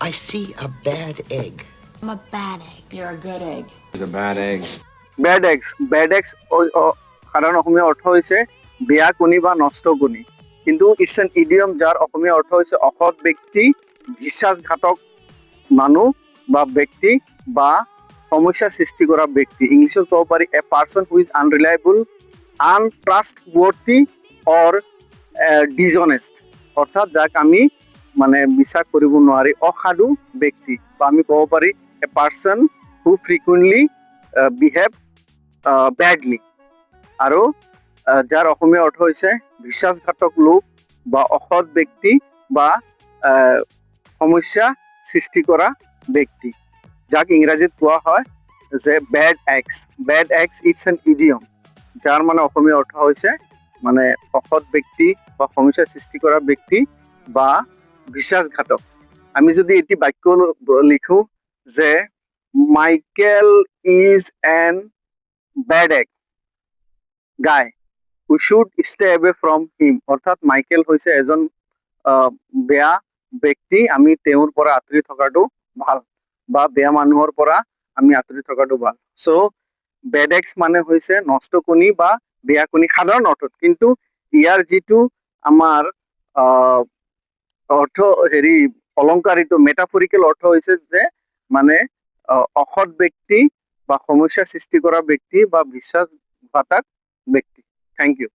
I see a bad egg. I'm a bad egg. You're a good egg. It's a bad egg. Bad eggs. Bad eggs সাধারণ অসমীয়া অর্থ হৈছে বেয়া কণী বা নষ্ট কণী। কিন্তু ইটস এন ইডিয়ম যাৰ অসমীয়া অৰ্থ হৈছে অসৎ ব্যক্তি, বিশ্বাসঘাতক মানুহ বা ব্যক্তি বা সমস্যা সৃষ্টি কৰা ব্যক্তি। ইংলিছত ক'ব পাৰি এ পাৰ্চন হু ইজ আনৰিলায়েবল, আনট্ৰাষ্টৱৰ্থি অৰ ডিজনেষ্ট, অৰ্থাৎ যাক আমি মানে বিশ্বাস কৰিব নোৱাৰি অসাধু ব্যক্তি, বা আমি ক'ব পাৰি a person who frequently behave badly. আৰু যাৰ অসমীয়া অৰ্থ হৈছে বিশ্বাসঘাতক লোক বা অসৎ ব্যক্তি বা সমস্যা সৃষ্টি কৰা ব্যক্তি, যাক ইংৰাজীত কোৱা হয় যে bed x. Bed x it's an idiom যাৰ মানে অসমীয়া অৰ্থ হৈছে মানে অসৎ ব্যক্তি বা সমস্যা সৃষ্টি কৰা ব্যক্তি বা বিশ্বাসঘাতক। আমি যদি এটি বাক্য লিখো যে Michael is an bed egg গাই, উই শুড ষ্টে এৱে ফ্ৰম হিম, অৰ্থাৎ মাইকেল হৈছে এজন বেয়া ব্যক্তি, আমি তেওঁৰ পৰা আঁতৰি থকাটো ভাল, বা বেয়া মানুহৰ পৰা আমি আঁতৰি থকাটো ভাল। চ' বেড এক্স মানে হৈছে নষ্ট কণী বা বেয়া কণী সাধাৰণ অৰ্থত, কিন্তু ইয়াৰ যিটো আমাৰ অৰ্থ অলংকাৰিত মেটাফৰিকেল অৰ্থ হৈছে যে মানে অসৎ ব্যক্তি বা সমস্যা সৃষ্টি কৰা ব্যক্তি বা বিশ্বাসঘাতক ব্যক্তি। Thank U.